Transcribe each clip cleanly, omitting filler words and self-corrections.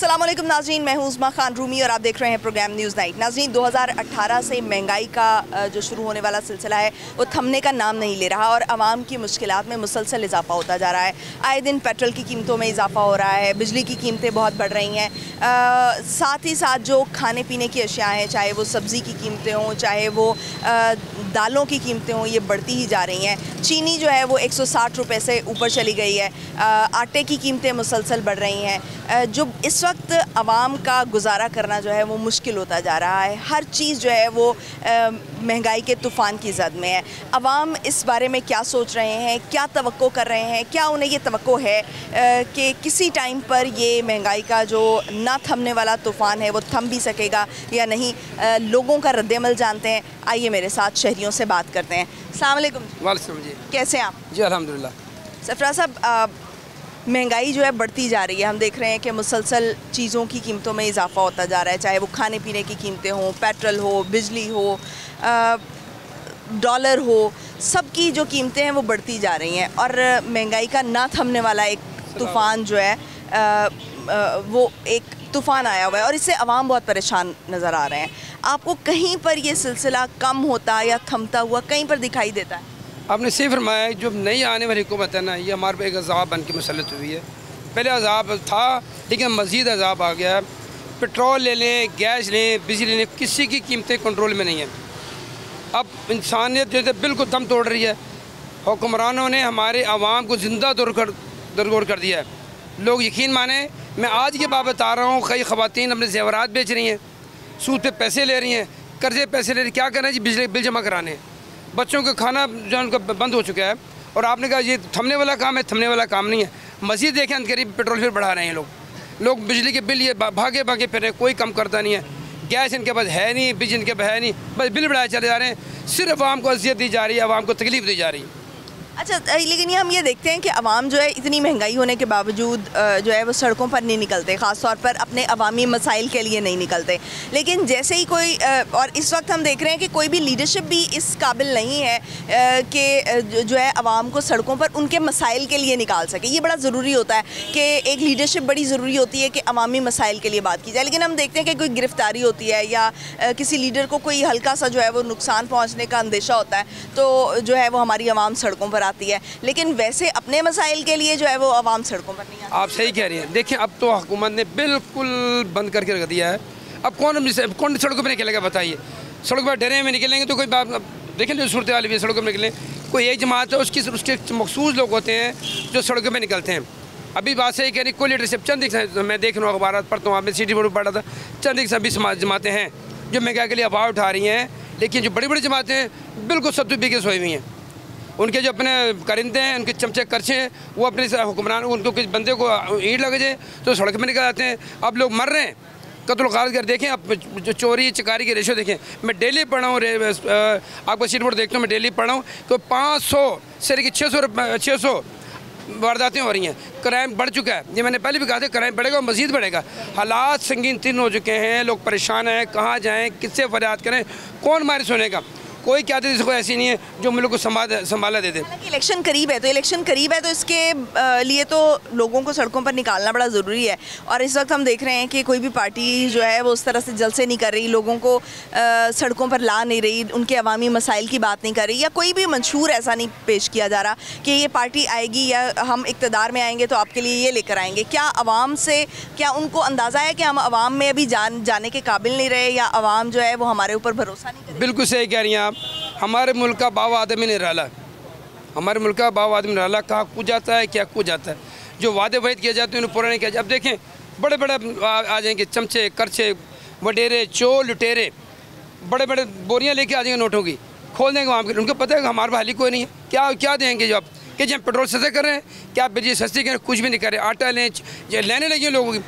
अस्सलाम वालेकुम नाज़रीन, मैं हूँ उस्मा खान रूमी और आप देख रहे हैं प्रोग्राम न्यूज़ नाइट। नाज़रीन, 2018 से महंगाई का जो शुरू होने वाला सिलसिला है वो थमने का नाम नहीं ले रहा और आवाम की मुश्किलात में मुसलसल इजाफा होता जा रहा है। आए दिन पेट्रोल की कीमतों में इजाफा हो रहा है, बिजली की कीमतें बहुत बढ़ रही हैं, साथ ही साथ जो खाने पीने की अशिया हैं, चाहे वो सब्ज़ी की कीमतें हों, चाहे वो दालों की कीमतें हों, ये बढ़ती ही जा रही हैं। चीनी जो है वो 160 रुपये से ऊपर चली गई है, आटे की कीमतें मुसलसल बढ़ रही हैं। जो इस वक्त आवाम का गुजारा करना जो है वो मुश्किल होता जा रहा है। हर चीज़ जो है वो महंगाई के तूफ़ान की ज़द में है। आवाम इस बारे में क्या सोच रहे हैं, क्या तवक्को कर रहे हैं, क्या उन्हें ये तवक्को है कि किसी टाइम पर ये महंगाई का जो ना थमने वाला तूफ़ान है वो थम भी सकेगा या नहीं, लोगों का रद्द-ए-अमल जानते हैं। आइए मेरे साथ शहरियों से बात करते हैं। अस्सलाम वालेकुम। वालेकुम जी। कैसे हैं आप? जी अल्हम्दुलिल्लाह। सरफराज साहब, महंगाई जो है बढ़ती जा रही है। हम देख रहे हैं कि मुसलसल चीज़ों की कीमतों में इजाफा होता जा रहा है, चाहे वो खाने पीने की कीमतें हों, पेट्रोल हो, बिजली हो, डॉलर हो, सब की जो कीमतें हैं वो बढ़ती जा रही हैं और महंगाई का ना थमने वाला एक तूफ़ान जो है वो एक तूफ़ान आया हुआ है और इससे अवाम बहुत परेशान नज़र आ रहे हैं। आपको कहीं पर ये सिलसिला कम होता या थमता हुआ कहीं पर दिखाई देता है? आपने सही फरमाया, जो नई आने वाली हुकूमत है ना, ये हमारे पे एक अज़ाब बन के मुसल्लत हुई है। पहले अज़ाब था लेकिन मज़ीद अज़ाब आ गया है। पेट्रोल ले लें, गैस लें, बिजली ले लें, किसी की कीमतें कंट्रोल में नहीं है। अब इंसानियत जो है बिल्कुल दम तोड़ रही है। हुक्मरानों ने हमारे अवाम को ज़िंदा दरगोर कर दिया है। लोग यकीन माने, मैं आज की बात बता रहा हूँ, कई ख़वातीन अपने ज़ेवरात बेच रही हैं, सूद पे पैसे ले रही हैं, कर्जे पैसे ले रही, क्या करना है जी, बिजली बिल जमा कराने। बच्चों का खाना जो उनका बंद हो चुका है और आपने कहा ये थमने वाला काम है, थमने वाला काम नहीं है। मज़ीद देखें, अंतकरीब पेट्रोल फिर बढ़ा रहे हैं लोग बिजली के बिल ये भागे भागे फिर रहे, कोई कम करता नहीं है। गैस इनके पास है नहीं, बिजली इनके पास है नहीं, बस बिल बढ़ाए चले जा रहे हैं। सिर्फ आवाम को अज़ियत दी जा रही है, आवाम को तकलीफ़ दी जा रही है। अच्छा, लेकिन ये हम ये देखते हैं कि अवाम जो है इतनी महंगाई होने के बावजूद जो है वो सड़कों पर नहीं निकलते, ख़ास तौर पर अपने अवामी मसाइल के लिए नहीं निकलते। लेकिन जैसे ही कोई और इस वक्त हम देख रहे हैं कि कोई भी लीडरशिप भी इस काबिल नहीं है कि जो है अवाम को सड़कों पर उनके मसाइल के लिए निकाल सके। ये बड़ा ज़रूरी होता है कि एक लीडरशिप बड़ी ज़रूरी होती है कि अवामी मसाइल के लिए बात की जाए। लेकिन हम देखते हैं कि कोई गिरफ़्तारी होती है या किसी लीडर को कोई हल्का सा जो है वो नुकसान पहुँचने का अंदेशा होता है तो जो है वो हमारी अवाम सड़कों पर आती है। लेकिन वैसे अपने मसाइल के लिए जो है वो आवाम सड़कों पर नहीं आती। आप सही कह रही हैं। देखिए, अब तो हुकूमत ने बिल्कुल बंद करके रख दिया है। अब कौन सड़कों पर निकलेगा बताइए? सड़कों पर डरे में निकलेंगे तो कोई बात, देखें जो सूरत हाल भी सड़कों पर निकलें, कोई एक जमात है उसके मखसूस लोग होते हैं जो सड़कों पर निकलते हैं। अभी बात सही कह रही, कोई लीडरशिप चंद एक, मैं देख रहा हूँ अखबार पढ़ता हूँ, आपने सिटी बोर्ड पढ़ा था, चंद एक सभी जमातें हैं जो महंगाई के लिए आवाज़ उठा रही हैं। लेकिन जो बड़ी बड़ी जमातें हैं बिल्कुल सत्तू पी के सोई हुई हैं। उनके जो अपने कारिंदे हैं, उनके चमचे करचे हैं, वो अपने हुक्मरान, उनको किसी बंदे को ईंट लग जाए तो सड़क में निकल आते हैं। अब लोग मर रहे हैं, कत्ल गारत कर देखें, अब जो चोरी चकारी की रेशो देखें। मैं डेली पढ़ा हूँ, आपको सीट बोर्ड देखता हूँ, मैं डेली पढ़ा हूँ कि 500 से लेकर 600 वारदातें हो रही हैं। क्राइम बढ़ चुका है। ये मैंने पहले भी कहा था, क्राइम बढ़ेगा और मज़ीद बढ़ेगा। हालात संगीन तीन हो चुके हैं, लोग परेशान हैं, कहाँ जाएँ, किससे फरियाद करें, कौन हमारी सुनेगा? कोई क्या दे, कोई ऐसी नहीं है जो मुल्क को संभाला दे दे। इलेक्शन करीब है तो इसके लिए तो लोगों को सड़कों पर निकालना बड़ा ज़रूरी है। और इस वक्त हम देख रहे हैं कि कोई भी पार्टी जो है वो उस तरह से जलसे नहीं कर रही, लोगों को सड़कों पर ला नहीं रही, उनके अवामी मसाइल की बात नहीं कर रही, या कोई भी मंशूर ऐसा नहीं पेश किया जा रहा कि ये पार्टी आएगी या हम इक़्तिदार में आएंगे तो आपके लिए ये लेकर आएंगे। क्या अवाम से, क्या उनको अंदाज़ा है कि हम अवाम में अभी जाने के काबिल नहीं रहे, या अवाम जो है वो हमारे ऊपर भरोसा नहीं करे? बिल्कुल सही कह रही हैं आप। हमारे मुल्क का बाव आदमी नहीं रहा, हमारे मुल्क का बाव आदमी नहीं रहा, कहाँ कूद जाता है, क्या कूद जाता है। जो वादे वहीद किए जाते हैं उन्हें पूरा नहीं किया जाता। अब देखें, बड़े बड़े आ जाएंगे चमचे करचे, वडेरे, चोर लुटेरे, बड़े बड़े बोरियां लेके आ जाएंगे नोटों की, खोल देंगे वहाँ के। उनको पता है कि हमारे हाली कोई नहीं है, क्या देंगे जो आप कि जब पेट्रोल सस्ते कर रहे हैं, क्या बिजली सस्ती करें, कुछ भी नहीं कर रहे। आटा लेने लगे लोगों की,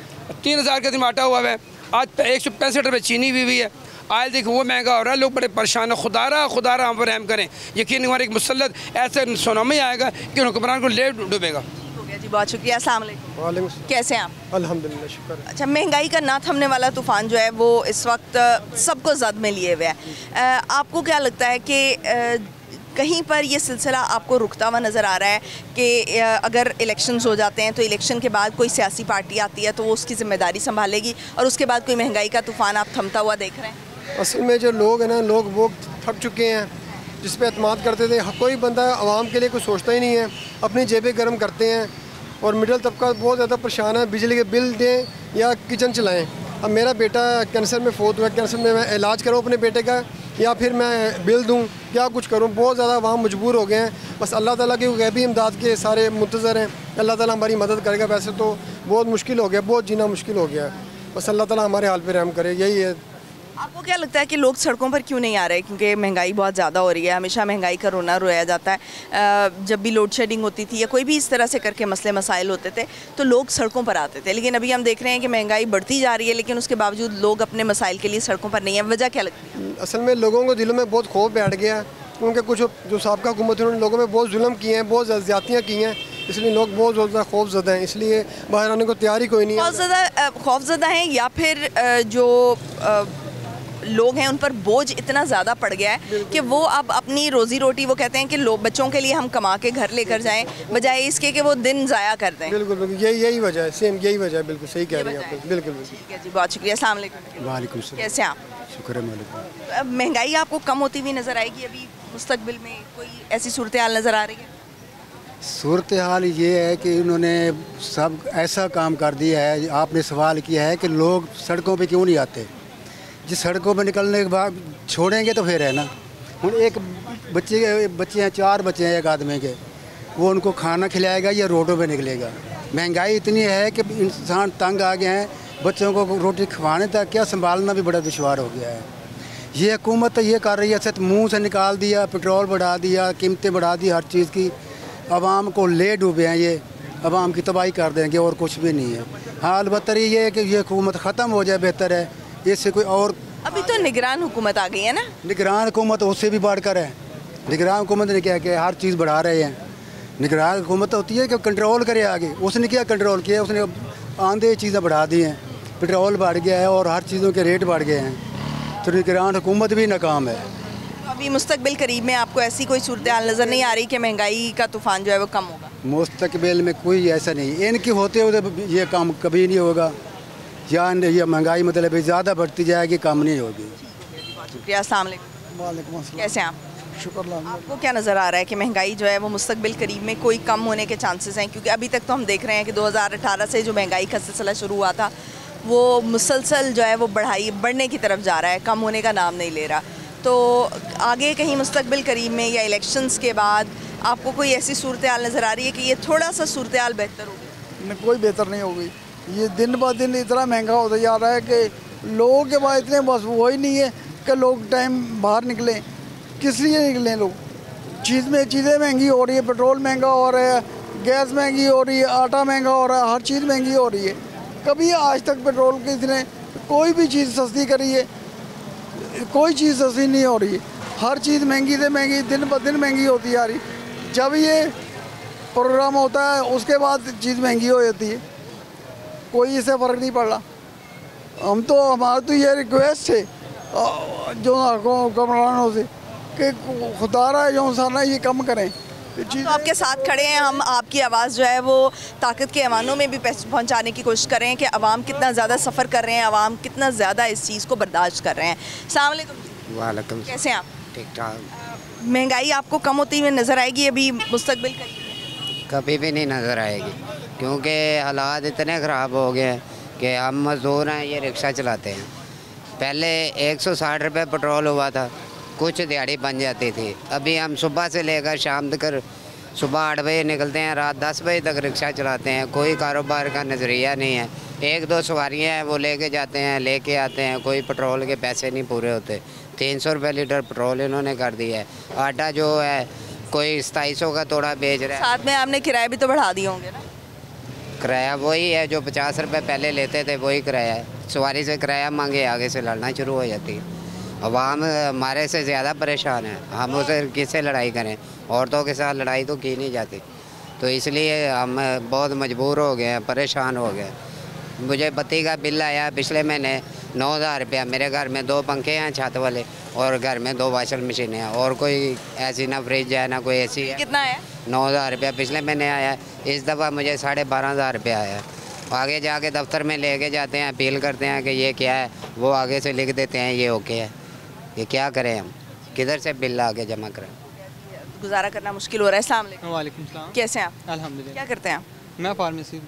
3000 का दिन आटा हुआ है, आज 165 रुपये चीनी भी है। आयल देखो वो महंगा हो रहा है, लोग बड़े परेशान हैं। खुदारा हम पर रहम करें। यकीन हमारे एक मुसल्लत ऐसे सुनामी आएगा कि हुक्मरान को ले डूबेगा। जी, बहुत शुक्रिया। अस्सलाम वालेकुम। कैसे हैं आप? अल्हम्दुलिल्लाह, शुक्र। अच्छा, महंगाई का ना थमने वाला तूफ़ान जो है वो इस वक्त सबको ज़द में लिए हुए है। आपको क्या लगता है कि कहीं पर ये सिलसिला आपको रुकता हुआ नज़र आ रहा है कि अगर इलेक्शंस हो जाते हैं तो इलेक्शन के बाद कोई सियासी पार्टी आती है तो वो उसकी ज़िम्मेदारी संभालेगी और उसके बाद कोई महंगाई का तूफ़ान आप थमता हुआ देख रहे हैं? असल में जो लोग हैं ना, लोग वो थक चुके हैं जिस पे एतमाद करते थे। कोई बंदा आवाम के लिए कुछ सोचता ही नहीं है, अपनी जेबें गर्म करते हैं और मिडिल तबका बहुत ज़्यादा परेशान है। बिजली के बिल दें या किचन चलाएं। अब मेरा बेटा कैंसर में फोत हुआ, कैंसर में मैं इलाज करूँ अपने बेटे का या फिर मैं बिल दूँ, क्या कुछ करूँ? बहुत ज़्यादा आवाम मजबूर हो गए हैं। बस अल्लाह ताला की गैबी इमदाद के सारे मुंतज़र हैं। अल्लाह ताला हमारी मदद करेगा। वैसे तो बहुत मुश्किल हो गया, बहुत जीना मुश्किल हो गया है। बस अल्लाह ताला हमारे हाल पे रहम करे, यही है। आपको क्या लगता है कि लोग सड़कों पर क्यों नहीं आ रहे? क्योंकि महंगाई बहुत ज़्यादा हो रही है, हमेशा महंगाई का रोना रोया जाता है। जब भी लोड शेडिंग होती थी या कोई भी इस तरह से करके मसले मसाइल होते थे तो लोग सड़कों पर आते थे, लेकिन अभी हम देख रहे हैं कि महंगाई बढ़ती जा रही है लेकिन उसके बावजूद लोग अपने मसाइल के लिए सड़कों पर नहीं है। वजह क्या लगती है? असल में लोगों को दिलों में बहुत खौफ बैठ गया है, क्योंकि कुछ जो साबका हुकूमत है उन्होंने लोगों में बहुत जुल्म किए हैं, बहुत ज़्यादतियाँ की हैं, इसलिए लोग बहुत ज़्यादा खौफज़दा हैं, इसलिए बाहर आने को तैयारी कोई नहीं है। खौफज़दा हैं या फिर जो लोग हैं उन पर बोझ इतना ज़्यादा पड़ गया है कि वो अब अपनी रोज़ी रोटी, वो कहते हैं कि बच्चों के लिए हम कमा के घर लेकर जाएं बजाय इसके कि वो दिन ज़ाया कर दें। बिल्कुल बिल्कुल, यही वजह है, सेम यही वजह है। बिल्कुल सही कह रही हैं आप। बिल्कुल ठीक है जी, बहुत शुक्रिया। अस्सलाम वालेकुम। वालेकुम सलाम। कैसे हैं आप? शुक्र है मालिक। महंगाई आपको कम होती हुई नज़र आएगी अभी मुस्तकबिल में? कोई ऐसी सूरत हाल नज़र आ रही है? सूरत हाल ये है कि उन्होंने सब ऐसा काम कर दिया है। आपने सवाल किया है कि लोग सड़कों पे क्यों नहीं आते। जिस सड़कों पे निकलने के बाद छोड़ेंगे तो फिर है ना। हूँ एक बच्चे हैं, 4 बच्चे हैं एक आदमी के, वो उनको खाना खिलाएगा या रोडों पे निकलेगा? महंगाई इतनी है कि इंसान तंग आ गए हैं। बच्चों को रोटी खवाने तक क्या संभालना भी बड़ा दुश्वार हो गया है। ये हुकूमत तो ये कर रही है, सिर्फ मुँह से निकाल दिया, पेट्रोल बढ़ा दिया, कीमतें बढ़ा दी हर चीज़ की। आवाम को ले डूबे हैं, ये आवाम की तबाही कर देंगे और कुछ भी नहीं है। हाँ, अलबत्ता ये है कि ये हुकूमत ख़त्म हो जाए, बेहतर है। इससे कोई और अभी तो निगरान हुकूमत आ गई है ना? निगरान हुकूमत उससे भी बढ़कर है। निगरान हुकूमत ने क्या किया? हर चीज़ बढ़ा रहे हैं। निगरान हुकूमत होती है कि कंट्रोल करे आगे, उसने क्या कंट्रोल किया? उसने आंधे चीज़ें बढ़ा दी हैं, पेट्रोल बढ़ गया है और हर चीज़ों के रेट बढ़ गए हैं। तो निगरान हुकूमत भी नाकाम है। तो अभी मुस्तकबिल करीब में आपको ऐसी कोई सूरत हाल नज़र नहीं आ रही कि महंगाई का तूफ़ान जो है वो कम होगा? मुस्तकबिल में कोई ऐसा नहीं, इनके होते हुए ये काम कभी नहीं होगा। या ये महंगाई मतलब ज़्यादा बढ़ती जाएगी, कम नहीं होगी। शुक्रिया। अस्सलाम वालेकुम। वालेकुम अस्सलाम। कैसे हैं आप? शुक्र। आपको क्या नज़र आ रहा है कि महंगाई जो है वो मुस्तकबिल करीब में कोई कम होने के चांसेस हैं? क्योंकि अभी तक तो हम देख रहे हैं कि 2018 से जो महंगाई का सिलसिला शुरू हुआ था वो मुसलसल जो है वो बढ़ने की तरफ जा रहा है, कम होने का नाम नहीं ले रहा। तो आगे कहीं मुस्तकबिल करीब में या इलेक्शंस के बाद आपको कोई ऐसी सूरत हाल नज़र आ रही है कि ये थोड़ा सा सूरत हाल बेहतर होगी? नहीं, कोई बेहतर नहीं होगी। ये दिन ब दिन इतना महंगा होता जा रहा है कि लोगों के पास इतने बस वो ही नहीं है कि लोग टाइम बाहर निकलें। किस लिए निकलें लोग? चीज़ें महंगी हो रही है, पेट्रोल महंगा हो रहा है, गैस महंगी हो रही है, आटा महंगा हो रहा है, हर चीज़ महंगी हो रही है। कभी आज तक पेट्रोल की इसने कोई भी चीज़ सस्ती करी है? कोई चीज़ सस्ती नहीं हो रही है। हर चीज़ महंगी से महंगी दिन ब दिन महंगी होती जा रही। जब ये प्रोग्राम होता है उसके बाद चीज़ महंगी हो जाती है, कोई इससे फ़र्क नहीं पड़ रहा। हमारा तो ये रिक्वेस्ट है जो हुक्मरानों से कि खुदारा जो सारा ये कम करें। तो आपके साथ खड़े हैं हम, आपकी आवाज़ जो है वो ताकत के ऐवानों में भी पहुंचाने की कोशिश कर रहे हैं कि अवाम कितना ज़्यादा सफ़र कर रहे हैं, अवाम कितना ज़्यादा इस चीज़ को बर्दाश्त कर रहे हैं। अस्सलाम वालेकुम। वालेकुम। कैसे हैं आप? ठीक ठाक। महंगाई आपको कम होती हुई नज़र आएगी अभी मुस्तकबिल करीब? कभी भी नहीं नज़र आएगी, क्योंकि हालात इतने ख़राब हो गए हैं कि हम मज़दूर हैं, ये रिक्शा चलाते हैं। पहले 160 रुपये पेट्रोल हुआ था, कुछ दिहाड़ी बन जाती थी। अभी हम सुबह से लेकर शाम तक, सुबह 8 बजे निकलते हैं, रात 10 बजे तक रिक्शा चलाते हैं। कोई कारोबार का नज़रिया नहीं है। 1-2 सवारियाँ हैं वो लेके जाते हैं, लेके आते हैं, कोई पेट्रोल के पैसे नहीं पूरे होते। 300 रुपये लीटर पेट्रोल इन्होंने कर दिया है। आटा जो है कोई 2700 का तोड़ा बेच रहा है। साथ में आपने किराए भी तो बढ़ा दिए होंगे ना? किराया वही है जो 50 रुपये पहले लेते थे, वही किराया है। सवारी से किराया मांगे, आगे से लड़ना शुरू हो जाती है। अवाम हमारे से ज़्यादा परेशान है, हम उसे किससे लड़ाई करें? औरतों के साथ लड़ाई तो की नहीं जाती, तो इसलिए हम बहुत मजबूर हो गए हैं, परेशान हो गए। मुझे बत्ती का बिल आया पिछले महीने 9,000 रुपया। मेरे घर में 2 पंखे हैं छत वाले और घर में 2 वॉशिंग मशीनें हैं और कोई ऐसी ना फ्रिज है ना कोई ऐसी है। कितना है? 9,000 रुपया पिछले महीने आया है, इस दफ़ा मुझे 12,500 रुपया आया है। आगे जाके दफ्तर में लेके जाते हैं, अपील करते हैं कि ये क्या है, वो आगे से लिख देते हैं ये ओके है। ये क्या करें हम, किधर से बिल आगे जमा करें? गुजारा करना मुश्किल हो रहा है। अस्सलाम वालेकुम। वालेकुम सलाम। कैसे हैं आप? अल्हम्दुलिल्लाह। क्या करते हैं आप? मैं फार्मेसी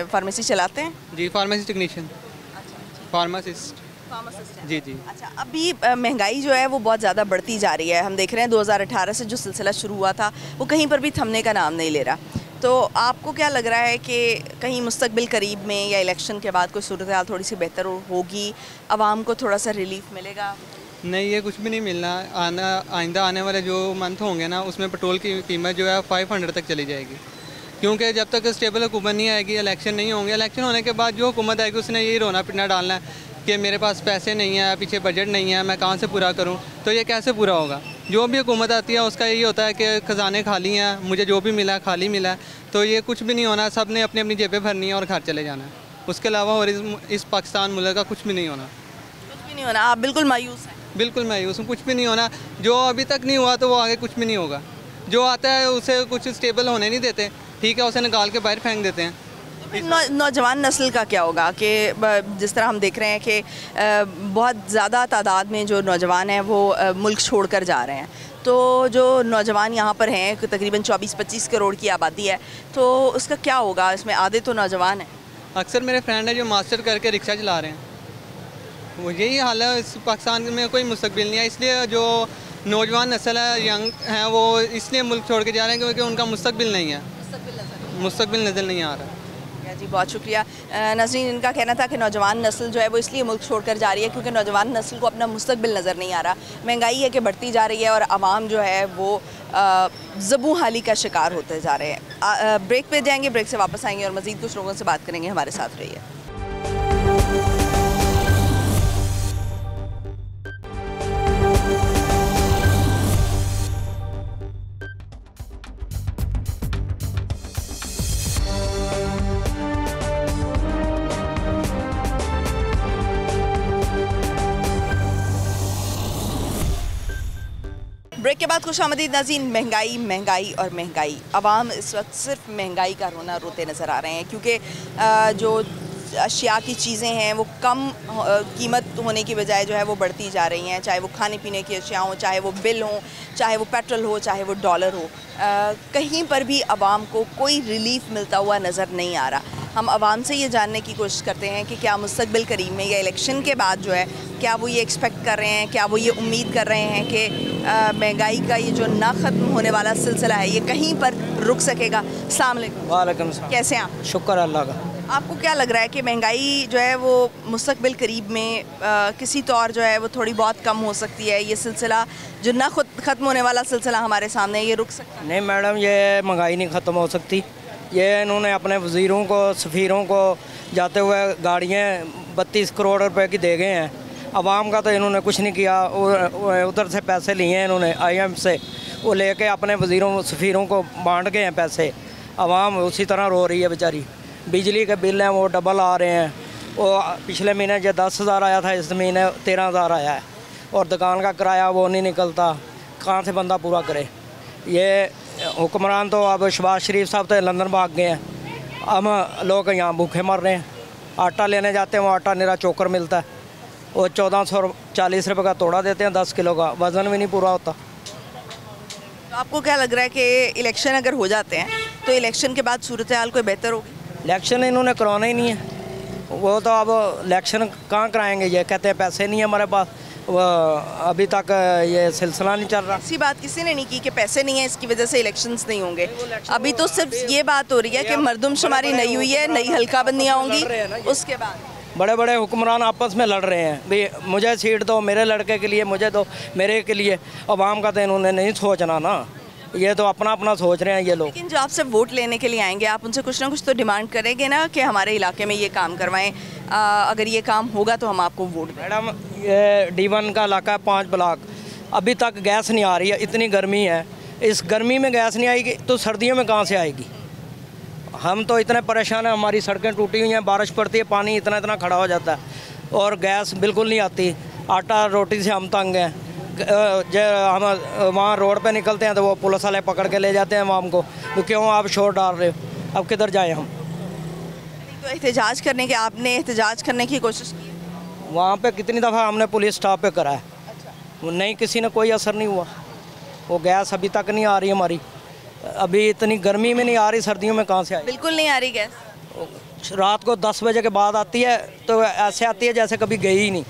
फार्मेसी चलाते हैं? जी, फार्मेसी टेक्नीशियन, फार्मासिस्ट। जी जी। अच्छा, अभी महंगाई जो है वो बहुत ज़्यादा बढ़ती जा रही है। हम देख रहे हैं 2018 से जो सिलसिला शुरू हुआ था वो कहीं पर भी थमने का नाम नहीं ले रहा। तो आपको क्या लग रहा है कि कहीं मुस्तकबिल करीब में या इलेक्शन के बाद कोई सूरत हाल थोड़ी सी बेहतर होगी, आवाम को थोड़ा सा रिलीफ मिलेगा? नहीं, ये कुछ भी नहीं मिलना। आइंदा आने वाले जो मंथ होंगे ना, उसमें पेट्रोल की कीमत जो है 500 तक चली जाएगी, क्योंकि जब तक स्टेबल हुकूमत नहीं आएगी, इलेक्शन नहीं होंगे। इलेक्शन होने के बाद जो हुकूमत आएगी उसने यही रोना पिटना डालना है कि मेरे पास पैसे नहीं है, पीछे बजट नहीं है, मैं कहाँ से पूरा करूँ। तो ये कैसे पूरा होगा? जो भी हुकूमत आती है उसका यही होता है कि ख़जाने खाली हैं, मुझे जो भी मिला खाली मिला है। तो ये कुछ भी नहीं होना, सब ने अपनी अपनी जेबें भरनी है और घर चले जाना है। उसके अलावा और इस पाकिस्तान मुल्क का कुछ भी नहीं होना। कुछ भी नहीं होना। आप बिल्कुल मायूस हैं? बिल्कुल मायूस हूँ, कुछ भी नहीं होना। जो अभी तक नहीं हुआ तो वो आगे कुछ भी नहीं होगा। जो आता है उसे कुछ स्टेबल होने नहीं देते, ठीक है, उसे निकाल के बाहर फेंक देते हैं। नौजवान नस्ल का क्या होगा कि जिस तरह हम देख रहे हैं कि बहुत ज़्यादा तादाद में जो नौजवान हैं वो मुल्क छोड़कर जा रहे हैं, तो जो नौजवान यहाँ पर हैं तकरीबन 24-25 करोड़ की आबादी है, तो उसका क्या होगा? इसमें आधे तो नौजवान हैं। अक्सर मेरे फ्रेंड हैं जो मास्टर करके रिक्शा चला रहे हैं, वो यही हाल है। इस पाकिस्तान में कोई मुस्तकबिल नहीं है, इसलिए जो नौजवान नस्ल है, यंग हैं, वो इसलिए मुल्क छोड़ के जा रहे हैं क्योंकि उनका मुस्तकबिल नहीं है, मुस्तकबिल नज़र नहीं आ रहा। जी, बहुत शुक्रिया नाज़रीन। इनका कहना था कि नौजवान नस्ल जो है वो इसलिए मुल्क छोड़कर जा रही है क्योंकि नौजवान नस्ल को अपना मुस्तकबिल नज़र नहीं आ रहा। महंगाई है कि बढ़ती जा रही है और आवाम जो है वो ज़बू हाली का शिकार होते जा रहे हैं। ब्रेक पे जाएंगे, ब्रेक से वापस आएंगे और मज़ीद कुछ लोगों से बात करेंगे। हमारे साथ रहिए। ब्रेक के बाद खुशामदीद नाज़रीन। महंगाई महंगाई और महंगाई, आवाम इस वक्त सिर्फ महंगाई का रोना रोते नज़र आ रहे हैं क्योंकि जो अशिया की चीज़ें हैं वो कम कीमत होने की बजाय जो है वो बढ़ती जा रही हैं, चाहे वो खाने पीने की अशिया हों, चाहे वो बिल हों, चाहे वो पेट्रोल हो, चाहे वो डॉलर हो। कहीं पर भी आवाम को कोई रिलीफ मिलता हुआ नज़र नहीं आ रहा। हम आवाम से ये जानने की कोशिश करते हैं कि क्या मुस्तकबिल करीब में या इलेक्शन के बाद जो है क्या वो ये एक्सपेक्ट कर रहे हैं, क्या वो ये उम्मीद कर रहे हैं कि महंगाई का ये जो ना ख़त्म होने वाला सिलसिला है ये कहीं पर रुक सकेगा। अस्सलाम वालेकुम। वालेकुम सलाम। कैसे हैं आप? शुक्र अल्लाह का। आपको क्या लग रहा है कि महंगाई जो है वो मुस्तकबिल करीब में किसी तौर जो है वो थोड़ी बहुत कम हो सकती है? ये सिलसिला जो ना खुद ख़त्म होने वाला सिलसिला हमारे सामने ये रुक सकता है? नहीं मैडम, ये महंगाई नहीं ख़त्म हो सकती। ये इन्होंने अपने वज़ीरों को, सफ़ीरों को जाते हुए गाड़ियाँ 32 करोड़ रुपए की दे गए हैं। आवाम का तो इन्होंने कुछ नहीं किया। उधर से पैसे लिए हैं इन्होंने IMF से, वो लेके अपने वज़ीरों सफ़ीरों को बांट गए हैं पैसे। आवाम उसी तरह रो रही है बेचारी। बिजली के बिल हैं वो डबल आ रहे हैं। वो पिछले महीने जो 10,000 आया था, इस महीने 13,000 आया है। और दुकान का किराया वो नहीं निकलता, कहाँ से बंदा पूरा करे? ये हुक्मरान तो अब शहबाज शरीफ साहब तो लंदन भाग गए हैं, हम लोग यहाँ भूखे मर रहे हैं। आटा लेने जाते हैं, वो आटा निरा चोकर मिलता है, वो 1440 रुपये का तोड़ा देते हैं 10 किलो का, वज़न भी नहीं पूरा होता। तो आपको क्या लग रहा है कि इलेक्शन अगर हो जाते हैं तो इलेक्शन के बाद सूरत हाल कोई बेहतर होगी? इलेक्शन इन्होंने करवाना ही नहीं है। वो तो अब इलेक्शन कहाँ कराएंगे? ये कहते हैं पैसे नहीं है हमारे पास। अभी तक ये सिलसिला नहीं चल रहा। ऐसी बात किसी ने नहीं की कि पैसे नहीं है इसकी वजह से इलेक्शंस नहीं होंगे। अभी तो सिर्फ ये बात हो रही है कि मरदमशुमारी नहीं हुई है, नई हल्का बंदियाँ होंगी, उसके बाद बड़े बड़े हुक्मरान आपस में लड़ रहे हैं, भाई मुझे सीट दो, मेरे लड़के के लिए, मुझे दो, मेरे के लिए। अवाम का तो इन्होंने नहीं सोचना ना, ये तो अपना अपना सोच रहे हैं ये लोग। लेकिन जो आपसे वोट लेने के लिए आएंगे आप उनसे कुछ ना कुछ तो डिमांड करेंगे ना कि हमारे इलाके में ये काम करवाएं, अगर ये काम होगा तो हम आपको वोट दें। मैडम, ये D1 का इलाका है 5 ब्लॉक, अभी तक गैस नहीं आ रही है। इतनी गर्मी है, इस गर्मी में गैस नहीं आएगी तो सर्दियों में कहाँ से आएगी? हम तो इतने परेशान हैं, हमारी सड़कें टूटी हुई हैं, बारिश पड़ती है पानी इतना इतना खड़ा हो जाता है। और गैस बिल्कुल नहीं आती। आटा रोटी से हम तंग हैं। हम वहाँ रोड पे निकलते हैं तो वो पुलिस वाले पकड़ के ले जाते हैं आवाम को, तो क्यों आप शोर डाल रहे हो, अब किधर जाएं हम। तो एहतजाज करने के आपने एहतजाज करने की कोशिश की? वहाँ पे कितनी दफ़ा हमने पुलिस स्टाफ पे करा है, वो नहीं, किसी ने कोई असर नहीं हुआ। वो गैस अभी तक नहीं आ रही हमारी, अभी इतनी गर्मी में नहीं आ रही, सर्दियों में कहाँ से आए? बिल्कुल नहीं आ रही गैस। रात को 10 बजे के बाद आती है तो ऐसे आती है जैसे कभी गई ही नहीं,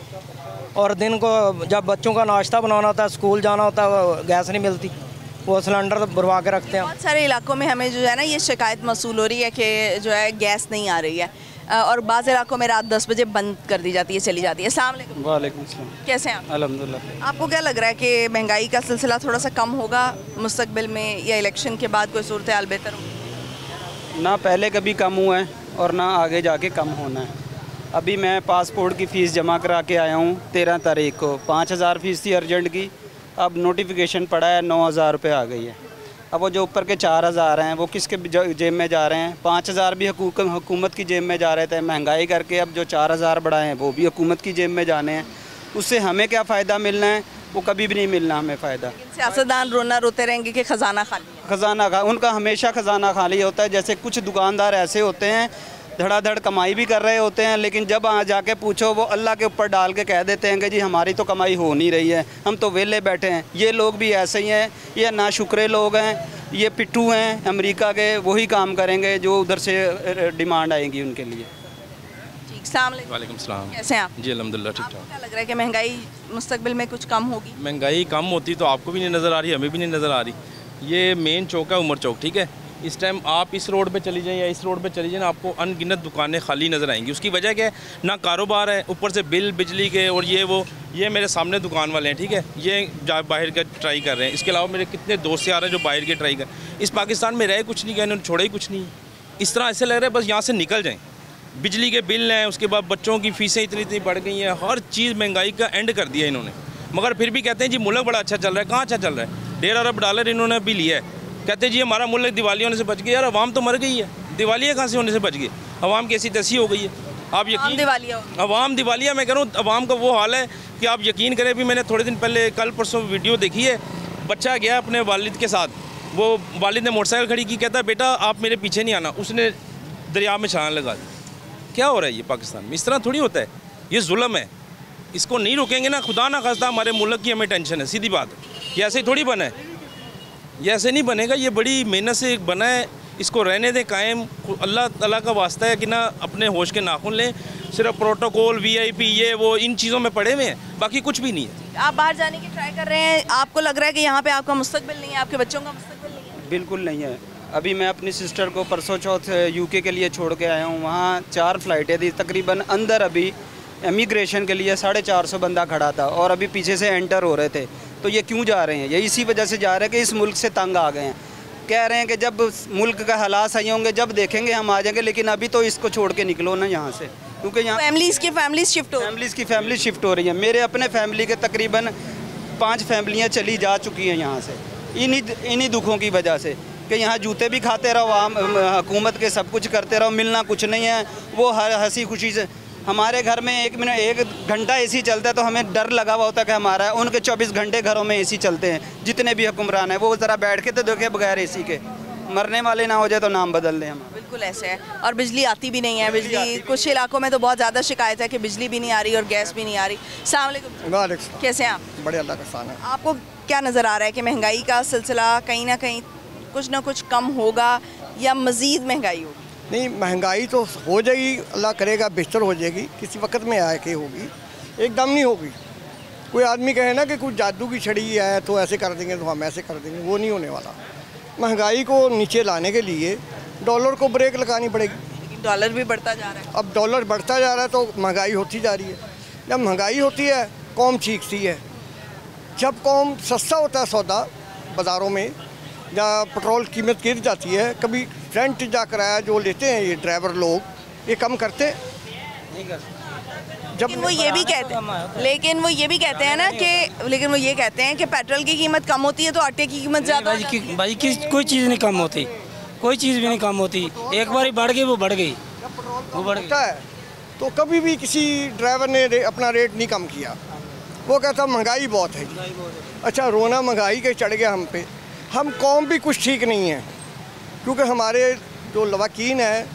और दिन को जब बच्चों का नाश्ता बनाना होता है, स्कूल जाना होता है, गैस नहीं मिलती, वो सिलेंडर भरवा के रखते हैं। बहुत सारे इलाकों में हमें जो है ना ये शिकायत मसूल हो रही है कि जो है गैस नहीं आ रही है, और बाज़ इलाकों में रात 10 बजे बंद कर दी जाती है, चली जाती है। अस्सलाम वालेकुम। वालेकुम सलाम। कैसे हैं आप? अल्हम्दुलिल्लाह। आपको क्या लग रहा है कि महंगाई का सिलसिला थोड़ा सा कम होगा मुस्तकबिल में, या इलेक्शन के बाद कोई सूरत हाल बेहतर होगी? ना पहले कभी कम हुआ है और ना आगे जाके कम होना है। अभी मैं पासपोर्ट की फ़ीस जमा करा के आया हूँ 13 तारीख को, 5000 फ़ीस थी अर्जेंट की, अब नोटिफिकेशन पड़ा है 9000 रुपये आ गई है। अब वो जो ऊपर के 4000 हैं वो किसके जेब में जा रहे हैं? 5000 भी हुकूमत की जेब में जा रहे थे, महंगाई करके अब जो 4000 बढ़ाए हैं वो भी हुकूमत की जेब में जाने हैं। उससे हमें क्या फ़ायदा मिलना है? वो कभी भी नहीं मिलना हमें फ़ायदा। सियासतदान रोते रहेंगे कि ख़जाना खाली है। ख़जाना उनका हमेशा ख़जाना खाली होता है। जैसे कुछ दुकानदार ऐसे होते हैं धड़ाधड़ कमाई भी कर रहे होते हैं, लेकिन जब जाके पूछो वो अल्लाह के ऊपर डाल के कह देते हैं कि जी हमारी तो कमाई हो नहीं रही है, हम तो वेले बैठे हैं। ये लोग भी ऐसे ही हैं, ये नाशुक्रे लोग हैं, ये पिट्ठू हैं अमेरिका के, वही काम करेंगे जो उधर से डिमांड आएगी उनके लिए। वालेकुम सलाम। कैसे हैं आप? जी अल्हम्दुलिल्लाह ठीक ठाक। क्या लग रहा है कि महंगाई मुस्तकबिल में कुछ कम होगी? महंगाई कम होती तो आपको भी नहीं नज़र आ रही, हमें भी नहीं नज़र आ रही। ये मेन चौक है उमर चौक, ठीक है। इस टाइम आप इस रोड पे चली जाएं या इस रोड पे चली जाएं ना, आपको अनगिनत दुकानें खाली नज़र आएंगी। उसकी वजह क्या है? ना कारोबार है, ऊपर से बिल बिजली के और ये वो। ये मेरे सामने दुकान वाले हैं, ठीक है, ये बाहर का ट्राई कर रहे हैं। इसके अलावा मेरे कितने दोस्त आ रहे हैं जो बाहर के ट्राई कर। इस पाकिस्तान में रहे कुछ नहीं गए, इन्होंने छोड़ा ही कुछ नहीं। इस तरह ऐसे लग रहा है बस यहाँ से निकल जाएँ। बिजली के बिल हैं, उसके बाद बच्चों की फ़ीसें इतनी बढ़ गई हैं, हर चीज़ महंगाई का एंड कर दिया इन्होंने। मगर फिर भी कहते हैं जी मुल्क बड़ा अच्छा चल रहा है। कहाँ अच्छा चल रहा है? $1.5 अरब इन्होंने भी लिया है। कहते हैं जी हमारा मुल्क दिवाली होने से बच गया। यार अवाम तो मर गई है, दिवालिया कहाँ से होने से बच गई? अवाम की ऐसी तैसी हो गई है। आप यकीन, अवाम दिवालिया, मैं कह रहा हूँ अवाम का वो हाल है कि आप यकीन करें। अभी मैंने थोड़े दिन पहले कल परसों वीडियो देखी है, बच्चा गया अपने वालिद के साथ, वो वालिद ने मोटरसाइकिल खड़ी की, कहता है बेटा आप मेरे पीछे नहीं आना, उसने दरिया में छलांग लगा दी। क्या हो रहा है ये पाकिस्तान में? इस तरह थोड़ी होता है, ये जुल्म है। इसको नहीं रोकेंगे ना, खुदा ना खास्ता हमारे मुल्क की हमें टेंशन है, सीधी बात है। ये ऐसे ही थोड़ी बना है, ये ऐसे नहीं बनेगा। ये बड़ी मेहनत से बना है, इसको रहने दें कायम। अल्लाह ताला का वास्ता है कि ना अपने होश के नाखून लें। सिर्फ प्रोटोकॉल VIP ये वो इन चीज़ों में पड़े हुए हैं, बाकी कुछ भी नहीं है। आप बाहर जाने की ट्राई कर रहे हैं, आपको लग रहा है कि यहाँ पे आपका मुस्तकबिल नहीं है, आपके बच्चों का मुस्तकबिल नहीं है? बिल्कुल नहीं है। अभी मैं अपनी सिस्टर को परसों चौथ UK के लिए छोड़ के आया हूँ। वहाँ 4 फ़्लाइटें थी तकरीबन। अंदर अभी इमिग्रेशन के लिए 450 बंदा खड़ा था और अभी पीछे से एंटर हो रहे थे। तो ये क्यों जा रहे हैं? ये इसी वजह से जा रहे हैं कि इस मुल्क से तंग आ गए हैं। कह रहे हैं कि जब मुल्क का हालात सही होंगे जब देखेंगे हम आ जाएंगे, लेकिन अभी तो इसको छोड़ के निकलो ना यहाँ से, क्योंकि यहाँ फैमिलीज़ की फैमिली शिफ्ट हो रही है। मेरे अपने फैमिली के तकरीबन 5 फैमिलियाँ चली जा चुकी हैं यहाँ से, इन्हीं दुखों की वजह से कि यहाँ जूते भी खाते रहो, हुकूमत के सब कुछ करते रहो, मिलना कुछ नहीं है। वो हंसी खुशी से हमारे घर में 1 घंटा AC चलता है तो हमें डर लगा हुआ होता है कि हमारा है। उनके 24 घंटे घरों में AC चलते हैं, जितने भी हुक्मरान हैं। वो ज़रा बैठ के तो देखे बगैर AC के, मरने वाले ना हो जाए तो नाम बदल दें हमारा। बिल्कुल ऐसे है। और बिजली आती भी नहीं है, बिजली कुछ इलाकों में तो बहुत ज़्यादा शिकायत है कि बिजली भी नहीं आ रही और गैस भी नहीं आ रही। अस्सलाम वालेकुम। कैसे हैं आप? बड़े अल्लाह का शान है। आपको क्या नज़र आ रहा है कि महंगाई का सिलसिला कहीं ना कहीं कुछ ना कुछ कम होगा या मज़ीद महंगाई होगी? नहीं, महंगाई तो हो जाएगी, अल्लाह करेगा बेहतर हो जाएगी, किसी वक्त में आके होगी, एकदम नहीं होगी। कोई आदमी कहे ना कि कुछ जादू की छड़ी है तो ऐसे कर देंगे तो हम ऐसे कर देंगे, वो नहीं होने वाला। महंगाई को नीचे लाने के लिए डॉलर को ब्रेक लगानी पड़ेगी। लेकिन डॉलर भी बढ़ता जा रहा है। अब डॉलर बढ़ता जा रहा है तो महंगाई होती जा रही है। जब महंगाई होती है कौम चीखती है। जब कौम सस्ता होता है सौदा बाज़ारों में, या पेट्रोल कीमत गिर जाती है, कभी रेंट जा किराया जो लेते हैं ये ड्राइवर लोग, ये कम करते नहीं करते। जब वो ये भी कहते हैं, लेकिन वो ये भी कहते हैं ना कि, लेकिन वो ये कहते हैं कि पेट्रोल की कीमत कम होती है तो आटे की कीमत ज़्यादा। भाई कोई चीज़ नहीं कम होती, कोई चीज़ भी नहीं कम होती। एक बार ही बढ़ गई वो बढ़ गई, वो बढ़ता है तो कभी भी किसी ड्राइवर ने अपना रेट नहीं कम किया। वो कहता महंगाई बहुत है। अच्छा, रोना महंगाई के चढ़ गया हम पे। हम कौम भी कुछ ठीक नहीं है, क्योंकि हमारे जो लवाकीन है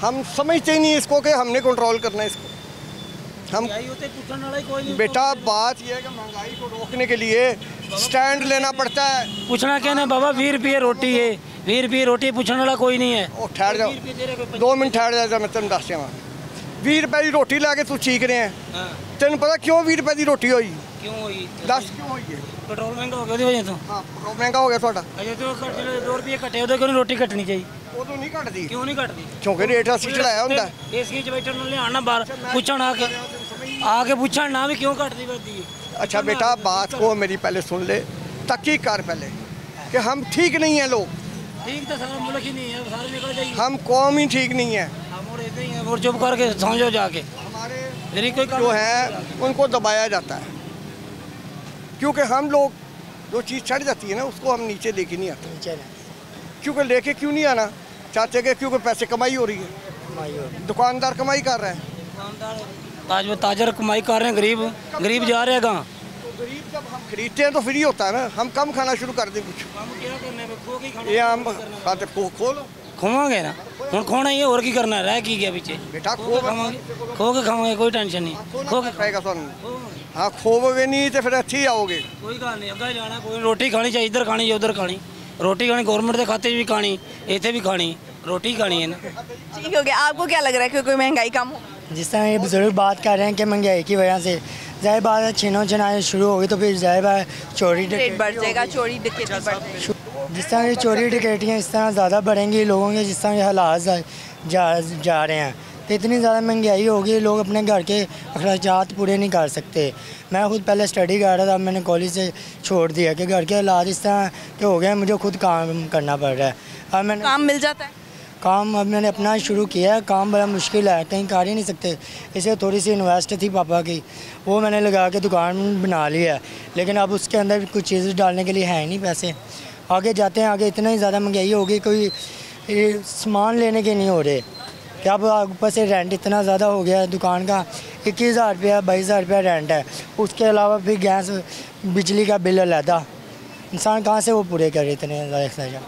हम समझते ही नहीं इसको कि हमने कंट्रोल करना है इसको। हम बेटा बात यह है कि महंगाई को रोकने के लिए स्टैंड लेना पड़ता है। पूछना क्या ना बाबा, 20 रुपये रोटी है, 20 रुपये रोटी पूछने वाला कोई नहीं है। ओ ठहर जाओ, 2 मिनट ठहर जा, मैं तेन दस जावा। 20 रुपए की रोटी ला के तू चीख रहे हैं। तेन पता क्यों 20 रुपए की रोटी हुई? क्यों हुई? दस क्यों हुई है? पेट्रोल महंगा हो गया वजह तो। हाँ, पेट्रोल महंगा हो गया थोड़ा। अच्छा, तो 2 रुपये घटे उधर क्यों रोटी कटनी चाहिए? वो तो नहीं घटती। क्यों नहीं घटती? क्योंकि रेट असली चढ़ाया होता है। एसी च बैठन वाले आना बाहर पूछन आके पूछन ना भी क्यों घटती बढ़ती है। अच्छा बेटा, बात को मेरी पहले सुन ले, तहकीक कर पहले कि हम ठीक नहीं है। लोग ठीक तो सारा मुल्क ही नहीं है, सारे निकल जाइए। हम कौम ही ठीक नहीं है। हम इतने ही हैं, और चुप करके समझो जाके। हमारे जो है उनको दबाया जाता है, क्योंकि हम लोग जो चीज़ चढ़ जाती है ना उसको हम नीचे लेके नहीं आते। क्योंकि लेके क्यों नहीं आना चाहते? कि क्योंकि पैसे कमाई हो रही है, दुकानदार कमाई कर रहे हैं, ताजर कमाई कर रहे हैं, गरीब जा रहे हैं कहाँ? गरीब जब हम खरीदते हैं तो फ्री होता है ना। हम कम खाना शुरू कर दें कुछ, ये हम खाते खोलो खोवांगे ना, हम खोना ही है, और की करना है, रह की गया पीछे बेटा। खो के खावांगे, कोई टेंशन नहीं। खो के खाएगा सुन। हाँ, खोवोगे नहीं तो फिर अच्छी ही आओगे। कोई गल नहीं, अगर जाना कोई रोटी खानी चाहिए, इधर खानी या उधर खानी। रोटी खानी गवर्नमेंट के खाते भी खानी, इतने भी खानी, रोटी खानी है ना। ठीक हो गया। आपको क्या लग रहा है कि कोई महंगाई कम हो? जिस तरह ये बुजुर्ग बात कर रहे हैं कि महंगाई की वजह से ज़ाहिर बात है छीनो छनाई शुरू होगी, तो फिर ज़ाहिर बात चोरी रेट बढ़ जाएगा, चोरी डकैती बढ़ जाएगी। जिस तरह ये चोरी डकैतियाँ इस तरह ज़्यादा बढ़ेंगी लोगों के, जिस तरह ये हालात जा रहे हैं, तो इतनी ज़्यादा महंगाई होगी, लोग अपने घर के अखराजात पूरे नहीं कर सकते। मैं खुद पहले स्टडी कर रहा था, मैंने कॉलेज से छोड़ दिया कि घर के हालात इस तरह के हो गए, मुझे खुद काम करना पड़ रहा है। अब मैंने काम मिल जाता है? काम अब मैंने अपना शुरू किया है। काम बड़ा मुश्किल है, कहीं कर ही नहीं सकते। इसे थोड़ी सी इन्वेस्ट थी पापा की, वो मैंने लगा के दुकान बना ली है, लेकिन अब उसके अंदर कुछ चीज़ें डालने के लिए है ही नहीं पैसे। आगे जाते हैं, आगे इतना ही ज़्यादा महंगाई होगी, कोई सामान लेने के नहीं हो रहे कि अब ऊपर से रेंट इतना ज़्यादा हो गया है दुकान का। 21,000 रुपया 22,000 रुपया रेंट है, उसके अलावा फिर गैस बिजली का बिल अलहदा। इंसान कहाँ से वो पूरे करे इतने ज़्यादा खर्चा।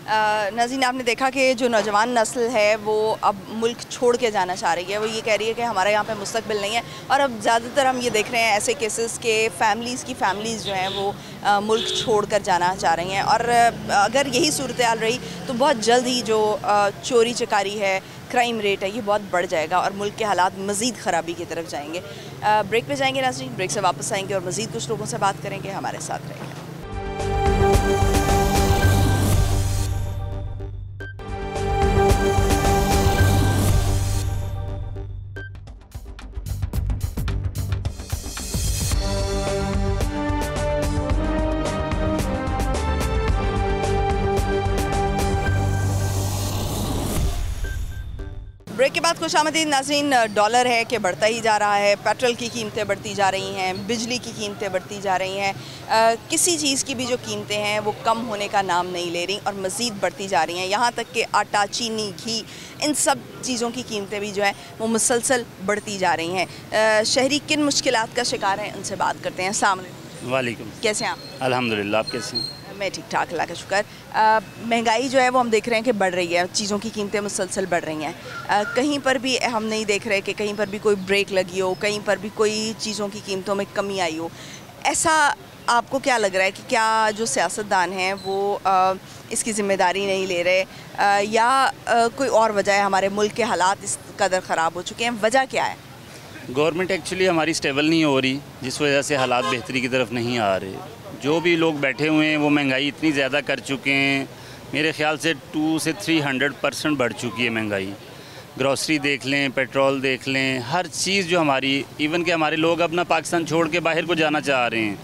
नाज़रीन, आपने देखा कि जो नौजवान नस्ल है वो अब मुल्क छोड़ के जाना चाह रही है। वो ये कह रही है कि हमारे यहाँ पे मुस्तकबिल नहीं है, और अब ज़्यादातर हम ये देख रहे हैं ऐसे केसेस के फैमिलीज़ जो हैं वो मुल्क छोड़ कर जाना चाह रही हैं। और अगर यही सूरत हाल रही तो बहुत जल्द ही जो चोरी चकारी है, क्राइम रेट है, ये बहुत बढ़ जाएगा और मुल्क के हालात मज़ीद ख़राबी की तरफ जाएंगे। ब्रेक पे जाएंगे नाज़रीन, ब्रेक से वापस आएंगे और मज़ीद कुछ लोगों से बात करेंगे। हमारे साथ रहेंगे। ब्रेक के बाद खुशामदीद नाज़रीन। डॉलर है कि बढ़ता ही जा रहा है, पेट्रोल की कीमतें बढ़ती जा रही हैं, बिजली की कीमतें बढ़ती जा रही हैं, किसी चीज़ की भी जो कीमतें हैं वो कम होने का नाम नहीं ले रही और मज़ीद बढ़ती जा रही हैं। यहाँ तक कि आटा, चीनी, घी, इन सब चीज़ों की कीमतें भी जो हैं वो मुसलसल बढ़ती जा रही हैं। शहरी किन मुश्किलात का शिकार हैं, उनसे बात करते हैं। अस्सलाम वालेकुम। वालेकुम। कैसे हैं आप? अल्हम्दुलिल्लाह, आप कैसे हैं? मैं ठीक ठाक, अल्लाह का शुक्र। महंगाई जो है वो हम देख रहे हैं कि बढ़ रही है, चीज़ों की कीमतें मुसलसल बढ़ रही हैं। कहीं पर भी हम नहीं देख रहे कि कहीं पर भी कोई ब्रेक लगी हो, कहीं पर भी कोई चीज़ों की कीमतों में कमी आई हो। ऐसा आपको क्या लग रहा है कि क्या जो सियासतदान हैं वो इसकी ज़िम्मेदारी नहीं ले रहे, या कोई और वजह है, हमारे मुल्क के हालात इस कदर ख़राब हो चुके हैं? वजह क्या है? गवर्नमेंट एक्चुअली हमारी स्टेबल नहीं हो रही, जिस वजह से हालात बेहतरी की तरफ नहीं आ रहे। जो भी लोग बैठे हुए हैं वो महंगाई इतनी ज़्यादा कर चुके हैं, मेरे ख़्याल से 200 से 300% बढ़ चुकी है महंगाई। ग्रॉसरी देख लें, पेट्रोल देख लें, हर चीज़ जो हमारी, इवन कि हमारे लोग अपना पाकिस्तान छोड़ के बाहर को जाना चाह रहे हैं।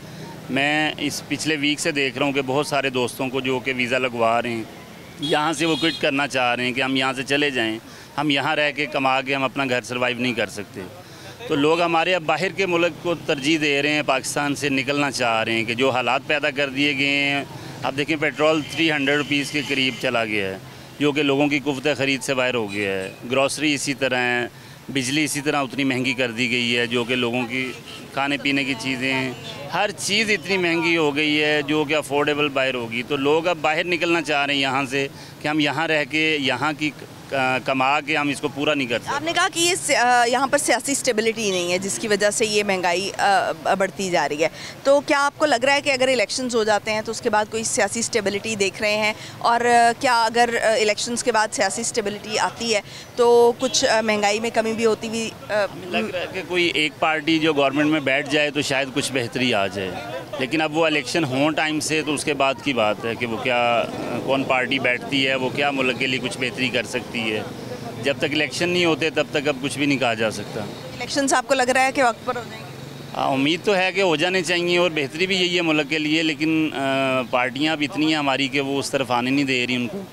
मैं इस पिछले वीक से देख रहा हूँ कि बहुत सारे दोस्तों को जो कि वीज़ा लगवा रहे हैं, यहाँ से वो क्विट करना चाह रहे हैं कि हम यहाँ से चले जाएँ, हम यहाँ रह के कमा के हम अपना घर सर्वाइव नहीं कर सकते। तो लोग हमारे अब बाहर के मुल्क को तरजीह दे रहे हैं, पाकिस्तान से निकलना चाह रहे हैं कि जो हालात पैदा कर दिए गए हैं। अब देखें, पेट्रोल 300 रुपीज़ के करीब चला गया है, जो कि लोगों की कुव्वत ख़रीद से बाहर हो गया है। ग्रॉसरी इसी तरह है, बिजली इसी तरह उतनी महंगी कर दी गई है, जो कि लोगों की खाने पीने की चीज़ें, हर चीज़ इतनी महंगी हो गई है जो कि अफोर्डेबल बाहर होगी। तो लोग अब बाहर निकलना चाह रहे हैं यहाँ से कि हम यहाँ रह के यहाँ की कमा के हम इसको पूरा नहीं कर सकते। आपने कहा कि ये यहाँ पर सियासी स्टेबिलिटी नहीं है जिसकी वजह से ये महंगाई बढ़ती जा रही है, तो क्या आपको लग रहा है कि अगर इलेक्शंस हो जाते हैं तो उसके बाद कोई सियासी स्टेबिलिटी देख रहे हैं, और क्या अगर इलेक्शंस के बाद सियासी स्टेबिलिटी आती है तो कुछ महंगाई में कमी भी होती हुई लग रहा है कि कोई एक पार्टी जो गवर्नमेंट में बैठ जाए तो शायद कुछ बेहतरी आ जाए, लेकिन अब वो इलेक्शन हो टाइम से तो उसके बाद की बात है कि वो क्या कौन पार्टी बैठती है, वो क्या मुल्क के लिए कुछ बेहतरी कर सकती है। जब तक इलेक्शन नहीं होते तब तक अब कुछ भी नहीं कहा जा सकता। इलेक्शंस आपको लग रहा है कि वक्त पर हो जाएंगे? हाँ, उम्मीद तो है कि हो जाने चाहिए और बेहतरी भी यही है मुल्क के लिए, लेकिन पार्टियाँ भी इतनी हैं हमारी कि वो उस तरफ आने नहीं दे रही उनको,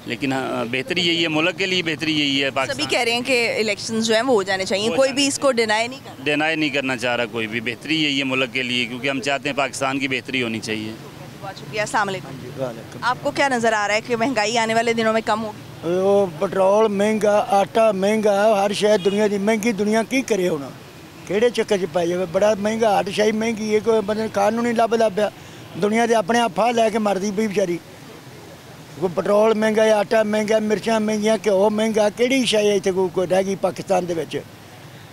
लेकिन बेहतरी यही है, मुल्क के लिए बेहतरी यही है। सभी कह रहे हैं कि इलेक्शंस जो हैं वो हो जाने चाहिए, कोई भी इसको डिनाई नहीं करना चाह रहा कोई भी। बेहतरी यही है मुल्क के लिए, क्योंकि हम चाहते हैं पाकिस्तान की बेहतरी होनी चाहिए। बहुत शुक्रिया। अस्सलाम वालेकुम। आपको क्या नज़र आ रहा है कि महंगाई आने वाले दिनों में कम होगी? वो पेट्रोल महंगा, आटा महंगा, हर शय दुनिया की महंगी, दुनिया की करे होना किहड़े चक्कर च पाई जाए। बड़ा महंगा, हर शय महंगी है, कोई बंदे खाण नहीं लभदा पिया, दुनिया के अपने आप फाह लैके मरदी पई बेचारी। कोई पेट्रोल महंगा, आटा महंगा, मिर्चां महंगियां, घ्यो महंगा, किहड़ी शय इत्थे कोई रह गई पाकिस्तान दे विच?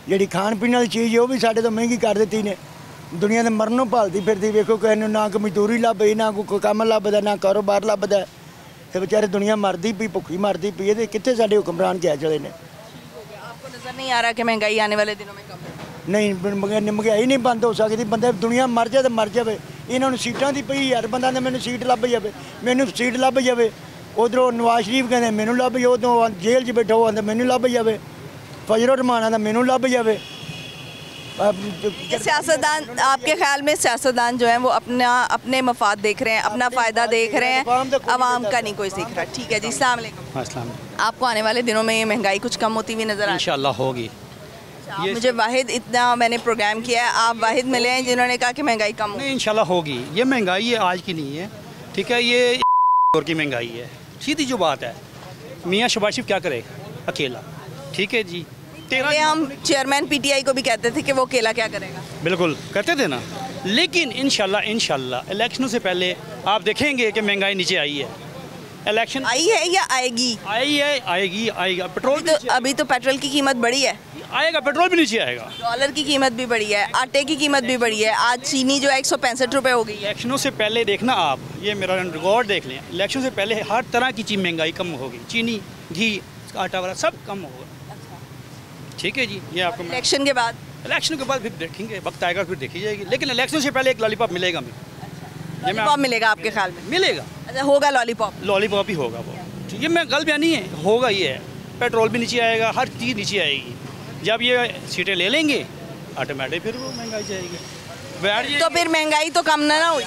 जिहड़ी खाण पीण वाली चीज़ है वो भी साडे तो महंगी कर दित्ती ने। दुनिया दे मरनों भालदी फिरदी, वेखो किसे नूं ना कोई मजदूरी लभदी, ना कोई काम लभदा, ना कारोबार लभदा, ते बेचारे दुनिया मरदी पई, भुखी मरदी पई है। कित्थे साडे हुक्मरान क्या चले ने? आपको नज़र नहीं आ रहा कि महंगाई आने वाले दिनों में कम होगी? नहीं, महंगाई नहीं बंद हो सकती। बंदे दुनिया मर जाए तो मर जाए, इन्होंने सीटां दी पई यार, बंदा मैनूं सीट लभ जाए, मैनूं सीट लभ जाए, उधरों नवाज शरीफ कहते मैनूं लभ जाए, उधरों जेल 'च बैठा हो आंदा मैनूं लभ जाए, फजल रहमान आंदा मैनूं लभ जाए। सियासतदान, आपके ख्याल में सियासतदान जो है वो अपने मफाद देख रहे हैं, अपना फ़ायदा देख रहे हैं, आवाम का नहीं कोई सीख रहा? ठीक है जी, अस्सलाम वालेकुम। आपको आने वाले दिनों में ये महंगाई कुछ कम होती हुई नज़र आ रही है? इंशाल्लाह होगी। मुझे वाहिद, इतना मैंने प्रोग्राम किया है, आप वाहिद मिले हैं जिन्होंने कहा कि महंगाई कम नहीं, इंशाल्लाह होगी। ये महंगाई है आज की नहीं है, ठीक है, ये दौर की महंगाई है, सीधी जो बात है। मियाँ शहबाज शरीफ क्या करेगा अकेला? ठीक है जी, हम चेयरमैन पीटीआई को भी कहते थे कि वो अकेला क्या करेगा, बिल्कुल कहते थे ना, लेकिन इंशाल्लाह इलेक्शनों से पहले आप देखेंगे कि महंगाई नीचे आई है। इलेक्शन आई है या आएगी? आई है, आएगा। पेट्रोल अभी तो पेट्रोल की कीमत बढ़ी है, आएगा, पेट्रोल भी नीचे आएगा, डॉलर की कीमत भी बढ़ी है, आटे की कीमत भी बढ़ी है, आज चीनी जो है 165 रुपये हो गई है। इलेक्शनों से पहले देखना आप, ये मेरा रिकॉर्ड देख लें, इलेक्शन से पहले हर तरह की चीज़ महंगाई कम होगी, चीनी, घी, आटा वाला सब कम होगा। ठीक है जी, ये आपको इलेक्शन के बाद फिर देखेंगे, वक्त आएगा फिर देखी जाएगी, लेकिन इलेक्शन से पहले एक लॉलीपॉप मिलेगा। लॉलीपॉप मिलेगा आपके ख्याल में? मिलेगा। अच्छा, होगा लॉलीपॉप ही होगा वो। ये मैं गलत बयान नहीं है, होगा। ये है, पेट्रोल भी नीचे आएगा, हर चीज़ नीचे आएगी। जब ये सीटें ले लेंगे ऑटोमेटिक फिर वो महंगाई जाएगी। तो फिर महंगाई तो कम ना हुई,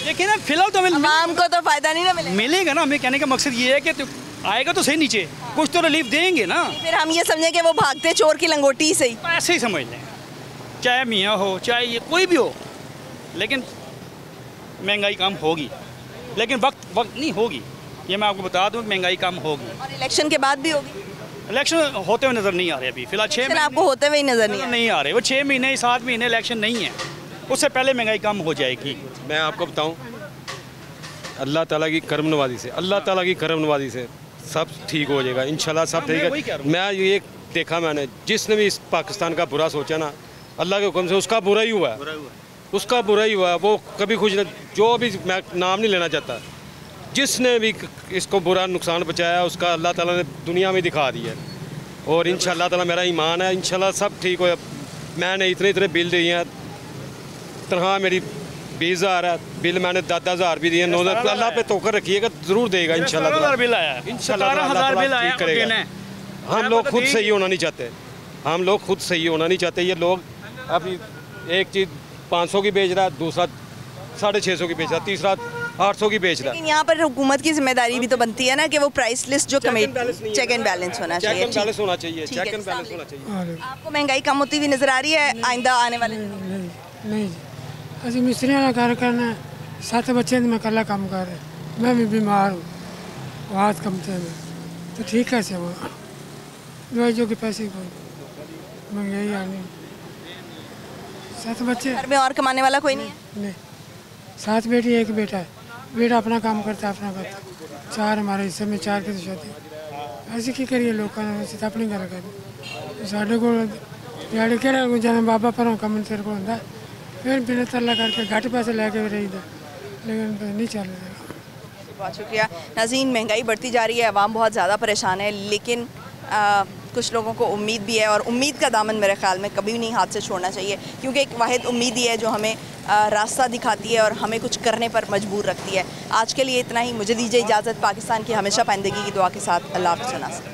देखिए ना, फिलहाल तो आम को तो फायदा नहीं ना मिलेगा ना। हमें कहने का मकसद ये है कि तो आएगा तो सही नीचे, कुछ तो रिलीफ देंगे ना। फिर हम ये समझें कि वो भागते चोर की लंगोटी से ही, ऐसे ही समझ लें, चाहे मियाँ हो चाहे ये कोई भी हो, लेकिन महंगाई कम होगी, लेकिन वक्त नहीं होगी। ये मैं आपको बता दूं, महंगाई कम होगी और इलेक्शन के बाद भी होगी। इलेक्शन होते हुए नज़र नहीं आ रहे अभी फिलहाल, 6 महीने आपको होते हुए नज़र नहीं आ रहे। वो 6 महीने 7 महीने इलेक्शन नहीं है, उससे पहले महंगाई कम हो जाएगी। मैं आपको बताऊं, अल्लाह ताला की करम नवाजी से, अल्लाह ताला की करम नवाजी से सब ठीक हो जाएगा इंशाल्लाह, सब ठीक है। मैं ये देखा, मैंने जिसने भी इस पाकिस्तान का बुरा सोचा ना, अल्लाह के हुक्म से उसका बुरा ही हुआ, उसका बुरा ही हुआ। वो कभी कुछ न, जो भी मैं नाम नहीं लेना चाहता, जिसने भी इसको बुरा नुकसान पहुँचाया उसका अल्लाह ताला ने दुनिया में दिखा दिया। और इंशाल्लाह ताला मेरा ईमान है, इंशाल्लाह सब ठीक हो। मैंने इतने बिल दिए हैं, तनख्वाह मेरी 20,000 है, बिल मैंने 10,000 भी दिए, 9,000 अल्लाह पे तोकर रखिएगा, ज़रूर देगा इंशाल्लाह। 17,000 बिल आया, इंशाल्लाह बिल आया, ठीक करेगा। हम लोग खुद सही होना नहीं चाहते, हम लोग खुद सही होना नहीं चाहते। ये लोग अभी एक चीज़ 500 की बेच रहा है, दूसरा 650 की बेच रहा है, तीसरा 800 की बेच रहा है। लेकिन यहाँ पर हुकूमत की जिम्मेदारी भी तो बनती है ना कि वो प्राइस लिस्ट जो कमेटी, चेक एंड बैलेंस होना चाहिए, चेक एंड बैलेंस होना चाहिए, चेक एंड बैलेंस होना चाहिए। आपको महंगाई कम होती हुई नजर आ रही है आइंदा आने वाले? नहीं, असं मिस्त्री वाला घर करना, 7 बच्चे मैं कला काम कर रहे, मैं भी बीमार हूँ, हाथ कमते में, तो ठीक कैसे वो दवाई जो के पैसे को महंगाई आनी 7 बच्चे घर में और कमाने वाला कोई नहीं है? नहीं, 7 बेटी 1 बेटा है। बेटा अपना काम करता है, अपना करता। 4 हमारे हिस्से में 4 की तो शादी ऐसे की करिए लोग का अपनी घर कर साढ़े को दिहाड़ी कह रहे जाने बाबा पर कम तेरे को होता फिर बिना तरला करके घट पैसे लेके रही था, लेकिन तो नहीं चल रहा। बहुत शुक्रिया नाज़रीन। महंगाई बढ़ती जा रही है, आवाम बहुत ज़्यादा परेशान है, लेकिन कुछ लोगों को उम्मीद भी है और उम्मीद का दामन मेरे ख्याल में कभी नहीं हाथ से छोड़ना चाहिए, क्योंकि एक वाहिद उम्मीद ही है जो हमें रास्ता दिखाती है और हमें कुछ करने पर मजबूर रखती है। आज के लिए इतना ही, मुझे दीजिए इजाज़त। पाकिस्तान की हमेशा पाइंदगी की दुआ के साथ अल्लाह हाफ़िज़।